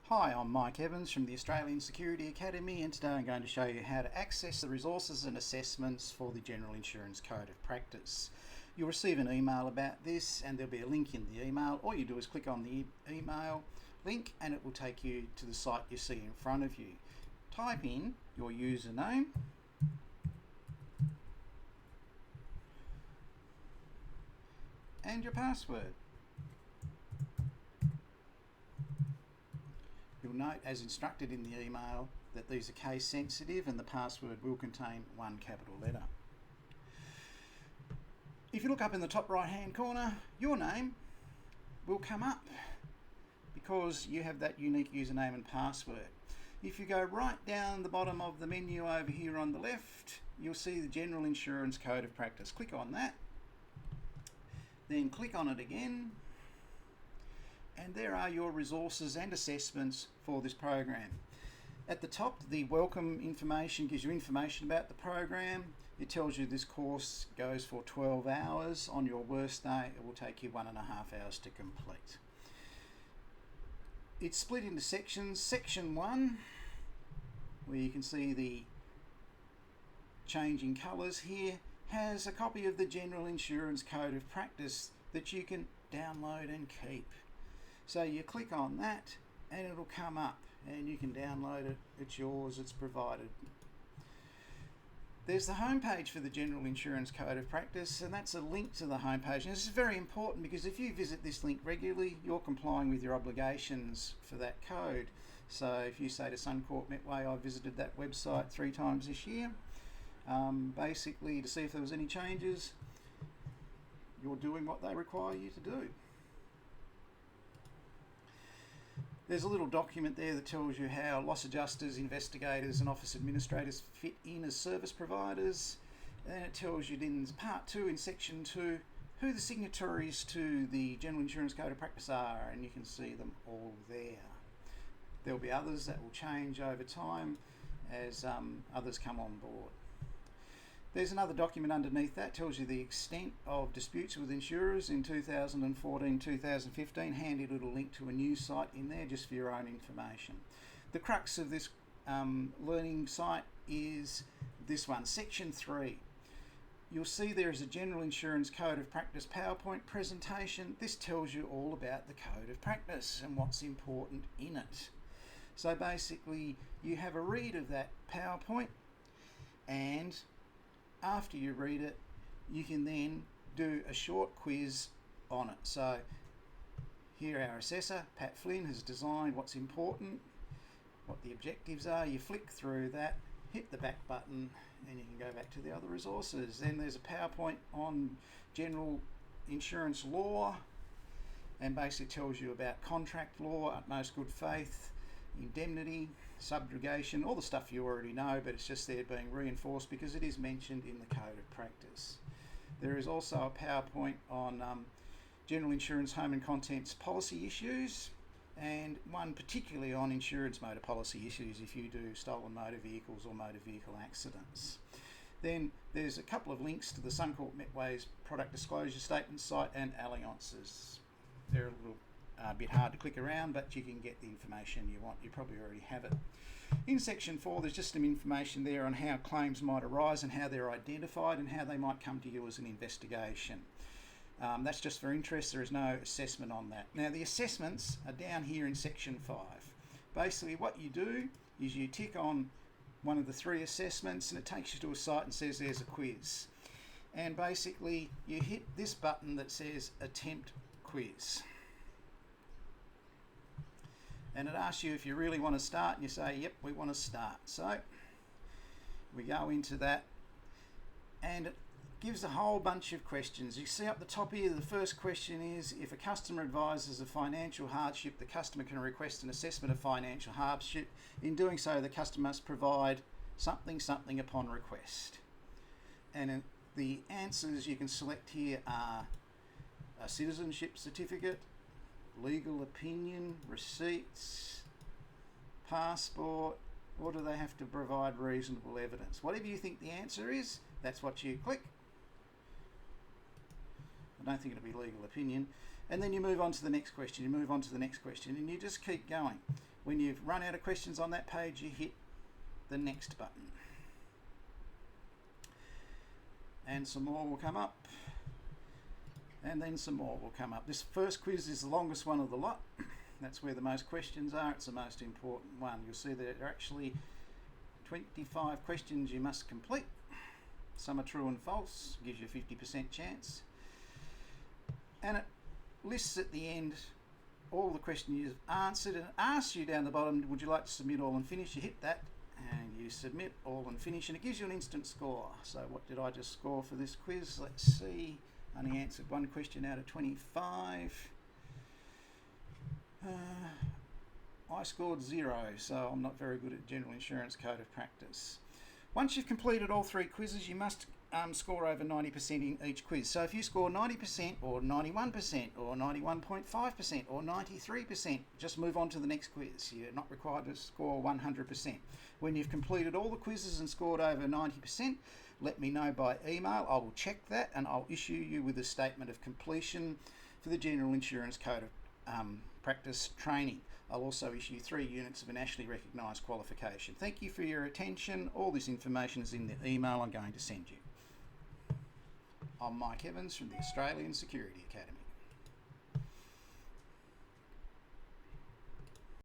Hi, I'm Mike Evans from the Australian Security Academy, and today I'm going to show you how to access the resources and assessments for the General Insurance Code of Practice. You'll receive an email about this and there'll be a link in the email. All you do is click on the email link and it will take you to the site you see in front of you. Type in your username and your password. You'll note, as instructed in the email, that these are case sensitive and the password will contain one capital letter. If you look up in the top right hand corner, your name will come up because you have that unique username and password. If you go right down the bottom of the menu over here on the left, you'll see the General Insurance Code of Practice. Click on that, then click on it again, and there are your resources and assessments for this program. At the top, the welcome information gives you information about the program. It tells you this course goes for 12 hours. On your worst day, it will take you 1.5 hours to complete. It's split into sections. Section 1, where you can see the changing colours here, has a copy of the General Insurance Code of Practice that you can download and keep. So you click on that and it'll come up and you can download it. It's yours, it's provided. There's the homepage for the General Insurance Code of Practice, and that's a link to the homepage. And this is very important because if you visit this link regularly, you're complying with your obligations for that code. So if you say to Suncorp Metway, I visited that website 3 times this year, basically to see if there was any changes, you're doing what they require you to do. There's a little document there that tells you how loss adjusters, investigators and office administrators fit in as service providers. And it tells you in part 2, in section 2, who the signatories to the General Insurance Code of Practice are, and you can see them all there. There'll be others that will change over time as others come on board. There's another document underneath that tells you the extent of disputes with insurers in 2014-2015. Handy little link to a news site in there just for your own information. The crux of this learning site is this one, section 3. You'll see there is a General Insurance Code of Practice PowerPoint presentation. This tells you all about the Code of Practice and what's important in it. So basically you have a read of that PowerPoint, and after you read it, you can then do a short quiz on it. So here our assessor, Pat Flynn, has designed what's important, what the objectives are. You flick through that, hit the back button, and you can go back to the other resources. Then there's a PowerPoint on general insurance law, and basically tells you about contract law, utmost good faith, indemnity, subrogation, all the stuff you already know, but it's just there being reinforced because it is mentioned in the Code of Practice. There is also a PowerPoint on general insurance home and contents policy issues, and one particularly on insurance motor policy issues if you do stolen motor vehicles or motor vehicle accidents. Then there's a couple of links to the Suncorp Metway's product disclosure statement site and alliances. They're a little bit hard to click around, but you can get the information you want. You probably already have it. In section 4, there's just some information there on how claims might arise and how they're identified and how they might come to you as an investigation. That's just for interest. There is no assessment on that. Now the assessments are down here in section 5. Basically what you do is you tick on one of the 3 assessments and it takes you to a site and says there's a quiz. And basically you hit this button that says attempt quiz. And it asks you if you really want to start, and you say, yep, we want to start. So we go into that, and it gives a whole bunch of questions. You see up the top here, the first question is, if a customer advises of financial hardship, the customer can request an assessment of financial hardship. In doing so, the customer must provide something upon request. And the answers you can select here are a citizenship certificate, legal opinion, receipts, passport, or do they have to provide reasonable evidence? Whatever you think the answer is, that's what you click. I don't think it'll be legal opinion. And then you move on to the next question, you move on to the next question, and you just keep going. When you've run out of questions on that page, you hit the next button. And some more will come up. And then some more will come up. This first quiz is the longest one of the lot. That's where the most questions are. It's the most important one. You'll see that there are actually 25 questions you must complete. Some are true and false, gives you a 50% chance. And it lists at the end all the questions you've answered and asks you down the bottom, would you like to submit all and finish? You hit that and you submit all and finish, and it gives you an instant score. So what did I just score for this quiz? Let's see. Only answered one question out of 25. I scored 0, so I'm not very good at General Insurance Code of Practice. Once you've completed all 3 quizzes, you must score over 90% in each quiz. So if you score 90% or 91% or 91.5% or 93%, just move on to the next quiz. You're not required to score 100%. When you've completed all the quizzes and scored over 90%, let me know by email. I will check that and I'll issue you with a statement of completion for the General Insurance Code of Practice training. I'll also issue 3 units of a nationally recognised qualification. Thank you for your attention. All this information is in the email I'm going to send you. I'm Mike Evans from the Australian Security Academy.